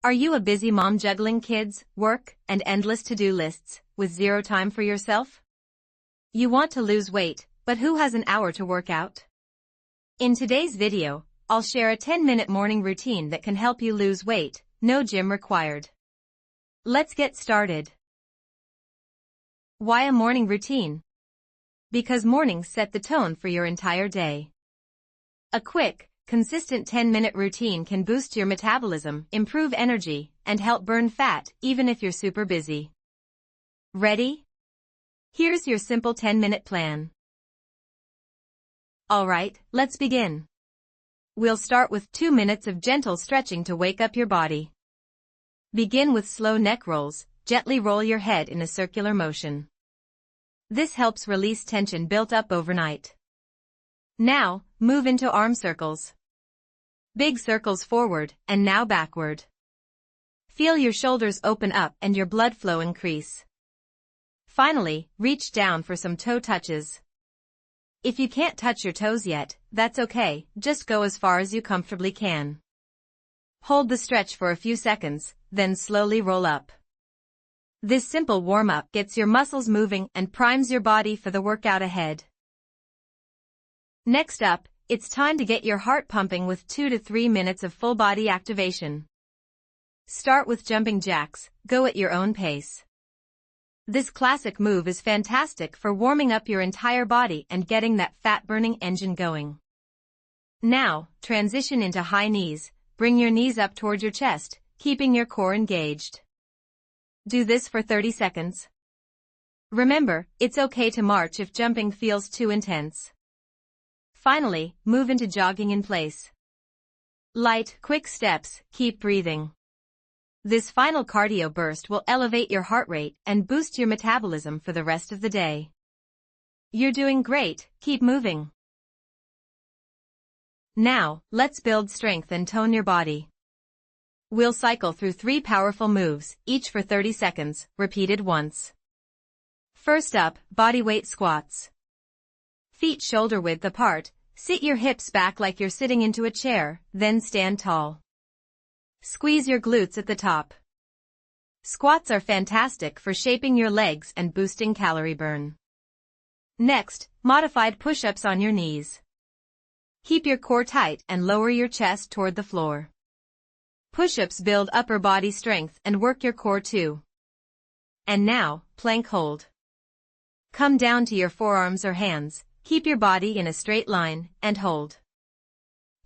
Are you a busy mom juggling kids, work, and endless to-do lists, with zero time for yourself? You want to lose weight, but who has an hour to work out? In today's video, I'll share a 10-minute morning routine that can help you lose weight, no gym required. Let's get started. Why a morning routine? Because mornings set the tone for your entire day. A quick, consistent 10-minute routine can boost your metabolism, improve energy, and help burn fat, even if you're super busy. Ready? Here's your simple 10-minute plan. Alright, let's begin. We'll start with 2 minutes of gentle stretching to wake up your body. Begin with slow neck rolls, gently roll your head in a circular motion. This helps release tension built up overnight. Now, move into arm circles. Big circles forward, and now backward. Feel your shoulders open up and your blood flow increase. Finally, reach down for some toe touches. If you can't touch your toes yet, that's okay, just go as far as you comfortably can. Hold the stretch for a few seconds, then slowly roll up. This simple warm-up gets your muscles moving and primes your body for the workout ahead. Next up, it's time to get your heart pumping with 2 to 3 minutes of full-body activation. Start with jumping jacks, go at your own pace. This classic move is fantastic for warming up your entire body and getting that fat-burning engine going. Now, transition into high knees, bring your knees up toward your chest, keeping your core engaged. Do this for 30 seconds. Remember, it's okay to march if jumping feels too intense. Finally, move into jogging in place. Light, quick steps, keep breathing. This final cardio burst will elevate your heart rate and boost your metabolism for the rest of the day. You're doing great, keep moving. Now, let's build strength and tone your body. We'll cycle through 3 powerful moves, each for 30 seconds, repeated once. First up, bodyweight squats. Feet shoulder-width apart, sit your hips back like you're sitting into a chair, then stand tall. Squeeze your glutes at the top. Squats are fantastic for shaping your legs and boosting calorie burn. Next, modified push-ups on your knees. Keep your core tight and lower your chest toward the floor. Push-ups build upper body strength and work your core too. And now, plank hold. Come down to your forearms or hands, keep your body in a straight line, and hold.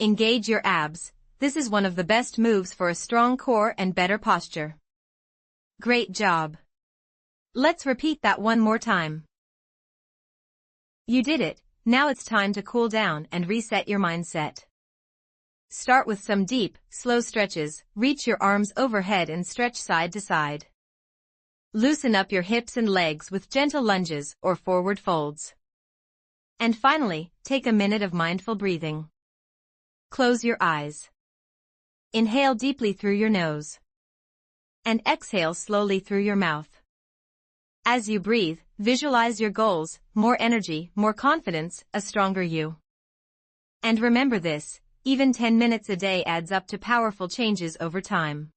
Engage your abs. This is one of the best moves for a strong core and better posture. Great job. Let's repeat that one more time. You did it. Now it's time to cool down and reset your mindset. Start with some deep, slow stretches, reach your arms overhead and stretch side to side. Loosen up your hips and legs with gentle lunges or forward folds. And finally, take a minute of mindful breathing. Close your eyes. Inhale deeply through your nose. And exhale slowly through your mouth. As you breathe, visualize your goals, more energy, more confidence, a stronger you. And remember this, even 10 minutes a day adds up to powerful changes over time.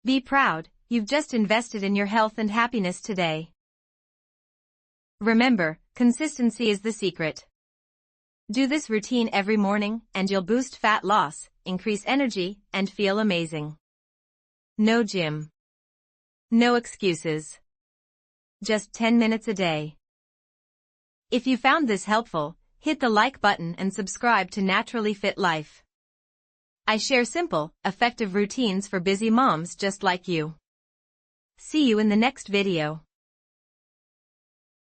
Be proud, you've just invested in your health and happiness today. Remember, consistency is the secret. Do this routine every morning, and you'll boost fat loss, increase energy, and feel amazing. No gym. No excuses. Just 10 minutes a day. If you found this helpful, hit the like button and subscribe to Naturally Fit Life. I share simple, effective routines for busy moms just like you. See you in the next video.